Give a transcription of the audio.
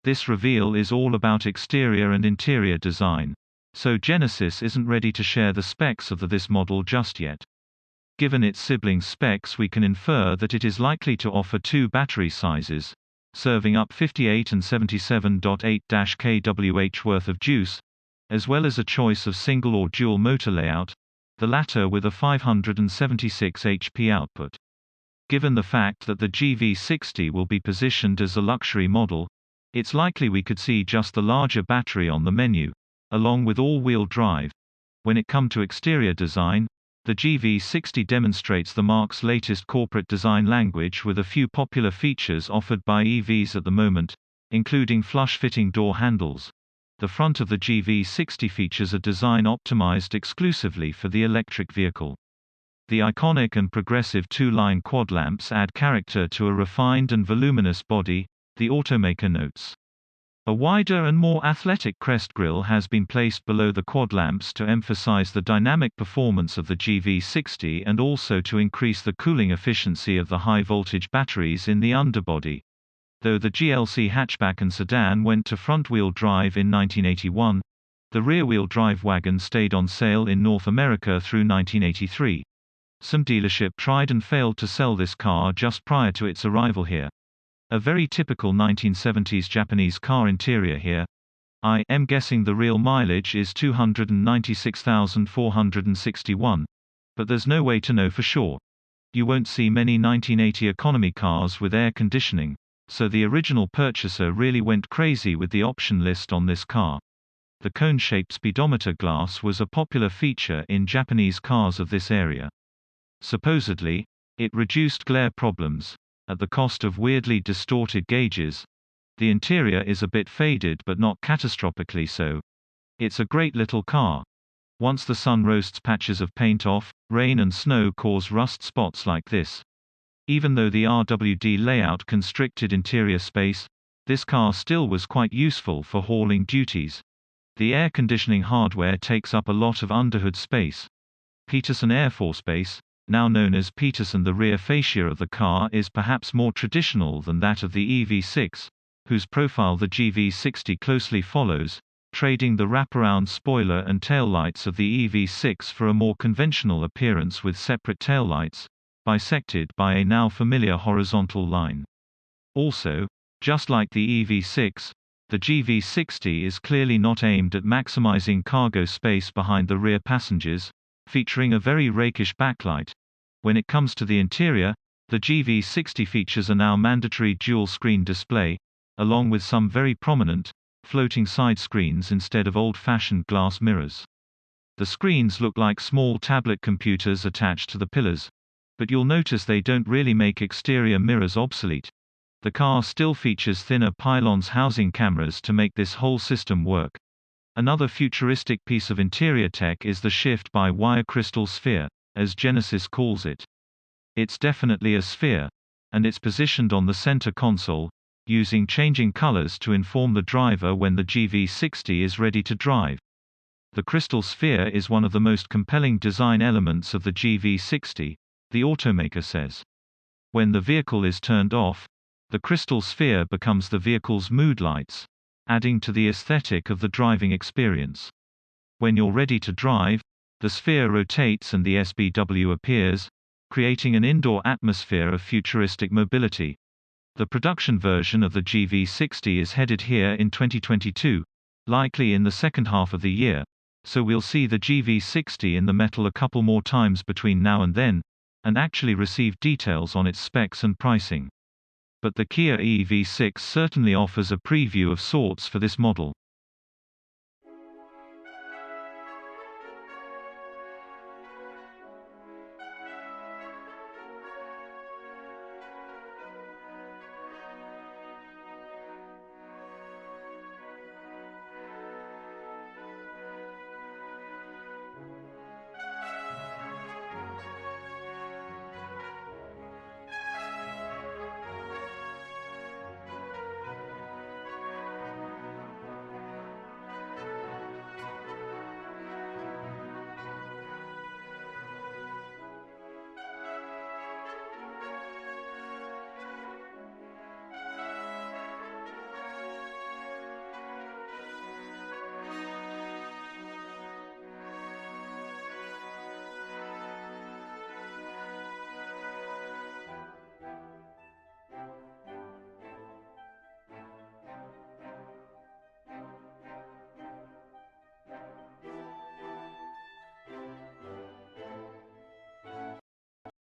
This reveal is all about exterior and interior design. So Genesis isn't ready to share the specs of this model just yet. Given its sibling specs, we can infer that it is likely to offer two battery sizes, serving up 58 and 77.8 kWh worth of juice, as well as a choice of single or dual motor layout, the latter with a 576 HP output. Given the fact that the GV60 will be positioned as a luxury model, it's likely we could see just the larger battery on the menu, along with all-wheel drive. When it comes to exterior design, the GV60 demonstrates the marque's latest corporate design language with a few popular features offered by EVs at the moment, including flush-fitting door handles. The front of the GV60 features a design optimized exclusively for the electric vehicle. The iconic and progressive two-line quad lamps add character to a refined and voluminous body, the automaker notes. A wider and more athletic crest grille has been placed below the quad lamps to emphasize the dynamic performance of the GV60 and also to increase the cooling efficiency of the high-voltage batteries in the underbody. Though the GLC hatchback and sedan went to front-wheel drive in 1981, the rear-wheel drive wagon stayed on sale in North America through 1983. Some dealership tried and failed to sell this car just prior to its arrival here. A very typical 1970s Japanese car interior here. I am guessing the real mileage is 296,461. But there's no way to know for sure. You won't see many 1980 economy cars with air conditioning, so the original purchaser really went crazy with the option list on this car. The cone-shaped speedometer glass was a popular feature in Japanese cars of this area. Supposedly, it reduced glare problems, at the cost of weirdly distorted gauges. The interior is a bit faded but not catastrophically so. It's a great little car. Once the sun roasts patches of paint off, rain and snow cause rust spots like this. Even though the RWD layout constricted interior space, this car still was quite useful for hauling duties. The air conditioning hardware takes up a lot of underhood space. Peterson Air Force Base, now known as Peterson, the rear fascia of the car is perhaps more traditional than that of the EV6, whose profile the GV60 closely follows, trading the wraparound spoiler and taillights of the EV6 for a more conventional appearance with separate taillights, bisected by a now familiar horizontal line. Also, just like the EV6, the GV60 is clearly not aimed at maximizing cargo space behind the rear passengers, featuring a very rakish backlight. When it comes to the interior, the GV60 features a now mandatory dual-screen display, along with some very prominent, floating side screens instead of old-fashioned glass mirrors. The screens look like small tablet computers attached to the pillars, but you'll notice they don't really make exterior mirrors obsolete. The car still features thinner pylons housing cameras to make this whole system work. Another futuristic piece of interior tech is the shift-by-wire crystal sphere, as Genesis calls it. It's definitely a sphere, and it's positioned on the center console, using changing colors to inform the driver when the GV60 is ready to drive. The crystal sphere is one of the most compelling design elements of the GV60, the automaker says. When the vehicle is turned off, the crystal sphere becomes the vehicle's mood lights, adding to the aesthetic of the driving experience. When you're ready to drive, the sphere rotates and the SBW appears, creating an indoor atmosphere of futuristic mobility. The production version of the GV60 is headed here in 2022, likely in the second half of the year, so we'll see the GV60 in the metal a couple more times between now and then, and actually receive details on its specs and pricing. But the Kia EV6 certainly offers a preview of sorts for this model.